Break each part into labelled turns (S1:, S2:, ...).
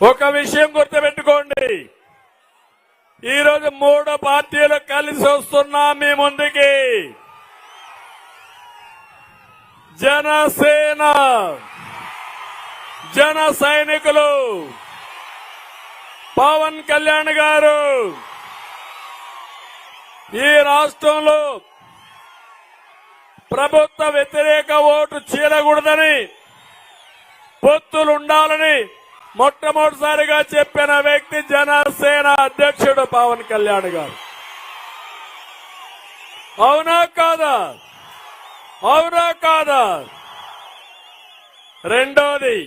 S1: ఒక విషయం గుర్తుపెట్టుకోండి, ఈరోజు 3 పార్టీలు కలిసి వస్తున్నాం మీ ముందుకి. జనసేన, జన సైనికులు, పవన్ కళ్యాణ్ గారు ఈ రాష్ట్రంలో ప్రభుత్వ వ్యతిరేక ఓటు చీలకూడదని, పొత్తులుండాలని మొట్టమొదటిసారిగా చెప్పిన వ్యక్తి జనసేన అధ్యక్షుడు పవన్ కళ్యాణ్ గారు. అవునా కాదా? అవునా కాదా? రెండోది,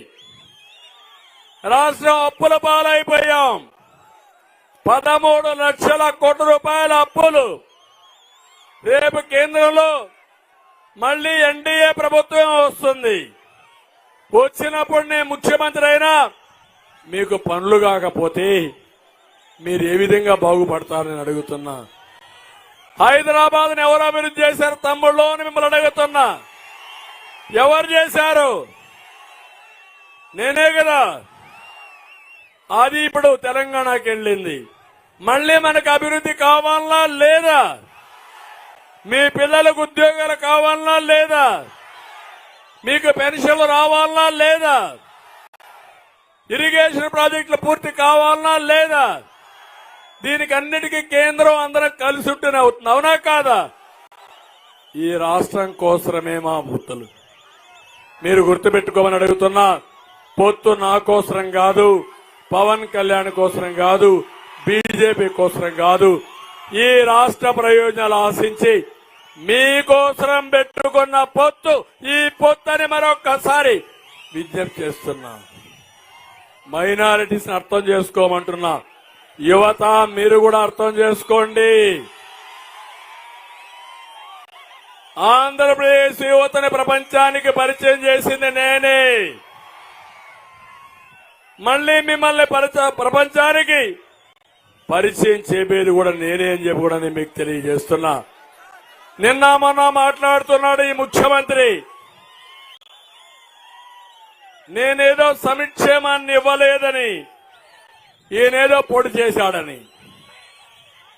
S1: రాష్ట్రం అప్పుల పాలైపోయాం. 13 లక్షల కోట్ల రూపాయల అప్పులు. రేపు కేంద్రంలో మళ్లీ ఎన్డీఏ ప్రభుత్వం వస్తుంది. వచ్చినప్పుడు నేను ముఖ్యమంత్రి అయినా మీకు పనులు కాకపోతే మీరు ఏ విధంగా బాగుపడతారని అడుగుతున్నా. హైదరాబాద్ ని ఎవరు అభివృద్ధి చేశారు తమ్ముళ్ళు అని మిమ్మల్ని అడుగుతున్నా. ఎవరు చేశారు? నేనే కదా. అది ఇప్పుడు తెలంగాణకి వెళ్ళింది. మళ్లీ మనకు అభివృద్ధి కావాలనా లేదా? మీ పిల్లలకు ఉద్యోగాలు కావాలనా లేదా? మీకు పెన్షన్లు రావాలనా లేదా? ఇరిగేషన్ ప్రాజెక్టులు పూర్తి కావాలనా లేదా? దీనికి అన్నిటికీ కేంద్రం అందరం కలిసి ఉంటూనే అవుతుంది. అవునా కాదా? ఈ రాష్ట్రం కోసమే మా పొత్తులు. మీరు గుర్తుపెట్టుకోమని అడుగుతున్నా. పొత్తు నా కోసరం కాదు, పవన్ కళ్యాణ్ కోసరం కాదు, బీజేపీ కోసరం కాదు. ఈ రాష్ట్ర ప్రయోజనాలు ఆశించి మీకోసరం పెట్టుకున్న పొత్తు. ఈ పొత్తని మరొక్కసారి విజ్ఞప్తి చేస్తున్నా. మైనారిటీస్ అర్థం చేసుకోమంటున్నా. యువత మీరు కూడా అర్థం చేసుకోండి. ఆంధ్రప్రదేశ్ యువతని ప్రపంచానికి పరిచయం చేసింది నేనే. మళ్లీ మిమ్మల్ని ప్రపంచానికి పరిచయం చేయబోయేది కూడా నేనే అని చెప్పి కూడా నేను మీకు తెలియజేస్తున్నా. నిన్న మొన్న మాట్లాడుతున్నాడు ఈ ముఖ్యమంత్రి, నేనేదో సంక్షేమాన్ని ఇవ్వలేదని, ఈయనేదో పొడి చేశాడని.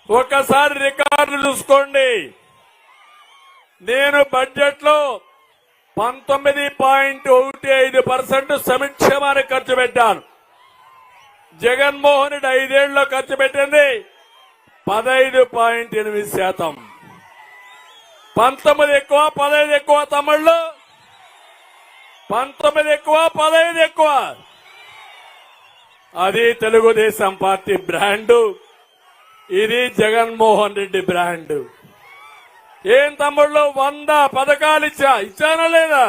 S1: ఒక్కసారి రికార్డులు చూసుకోండి. నేను బడ్జెట్ లో 19.15% సంక్షేమానికి ఖర్చు పెట్టాను. జగన్మోహన్ రెడ్డి 5 ఏళ్లలో ఖర్చు పెట్టింది 15.8%. 19 ఎక్కువ 15 ఎక్కువ తమిళ్లు, 19 ఎక్కువ 15 ఎక్కువ. అది తెలుగుదేశం పార్టీ బ్రాండు, ఇది జగన్మోహన్ రెడ్డి బ్రాండు. ఏం తమ్ముళ్ళు 100 పథకాలు ఇచ్చానా లేదా?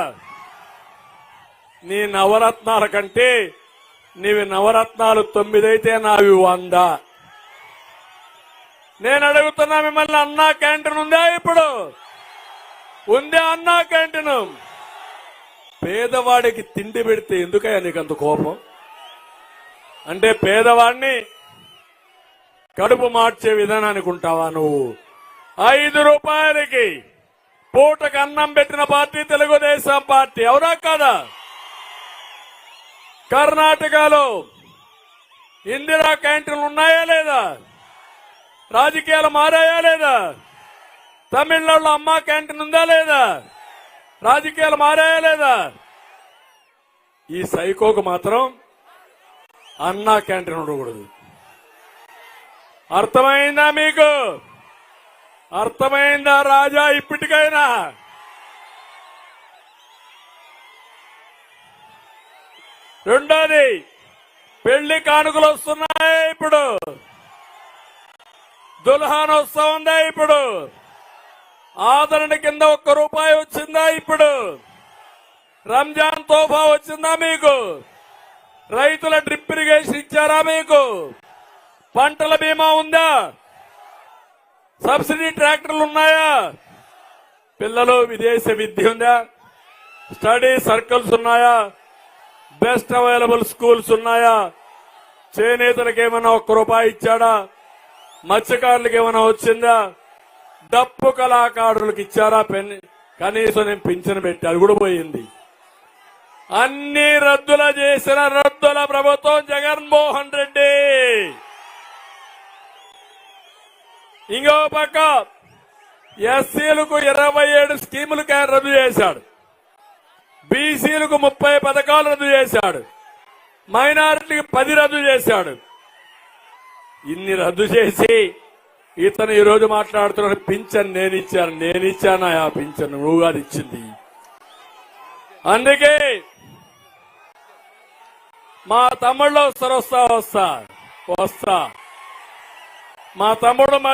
S1: నీ నవరత్నాల కంటే నీవి నవరత్నాలు 9 అయితే నావి 100. నేను అడుగుతున్నా మిమ్మల్ని, అన్నా క్యాంటీన్ ఉందా? ఇప్పుడు ఉందా అన్నా క్యాంటీన్? పేదవాడికి తిండి పెడితే ఎందుకయ్యా నీకంత కోపం? అంటే పేదవాడిని కడుపు మార్చే విధానానికి ఉంటావా నువ్వు? 5 రూపాయలకి పూటకు అన్నం పెట్టిన పార్టీ తెలుగుదేశం పార్టీ. అవునా కాదా? కర్ణాటకలో ఇందిరా క్యాంటీన్లు ఉన్నాయా లేదా? రాజకీయాలు మారాయా లేదా? తమిళనాడులో అమ్మా క్యాంటీన్ ఉందా లేదా? రాజకీయాలు మారాయా లేదా? ఈ సైకోకు మాత్రం అన్నా క్యాంటీన్ ఉండకూడదు. అర్థమైందా మీకు? అర్థమైందా రాజా? ఇప్పటికైనా రెండోది, పెళ్లి కానుకలు వస్తున్నాయి. ఇప్పుడు దుల్హాన్ వస్తా ఉందా? ఇప్పుడు ఆదరణ కింద 1 రూపాయి వచ్చిందా? ఇప్పుడు రంజాన్ తోఫా వచ్చిందా మీకు? రైతుల డ్రిప్ ఇరిగేషన్ ఇచ్చారా మీకు? పంటల బీమా ఉందా? సబ్సిడీ ట్రాక్టర్లు ఉన్నాయా? పిల్లలు విదేశీ విద్య ఉందా? స్టడీ సర్కిల్స్ ఉన్నాయా? బెస్ట్ అవైలబుల్ స్కూల్స్ ఉన్నాయా? చేనేతలకు ఏమైనా 1 రూపాయి ఇచ్చాడా? మత్స్యకారులకు ఏమైనా వచ్చిందా? డప్పు కళాకారులకు ఇచ్చారా? కనీసం నేను పింఛను పెట్టి అది కూడా పోయింది. అన్ని రద్దుల చేసిన రద్దుల ప్రభుత్వం జగన్మోహన్ రెడ్డి. ఇంకో పక్క ఎస్సీలకు 27 స్కీములు రద్దు చేశాడు. బీసీలకు 30 పథకాలు రద్దు చేశాడు. మైనారిటీకి 10 రద్దు చేశాడు. ఇన్ని రద్దు చేసి ఇతను ఈరోజు మాట్లాడుతున్నాడు పింఛన్ నేనిచ్చాను ఆ పింఛన్ నువ్వు కాదు ఇచ్చింది. అందుకే మా తమ్ముళ్ళు వస్తా మా తమ్ముడు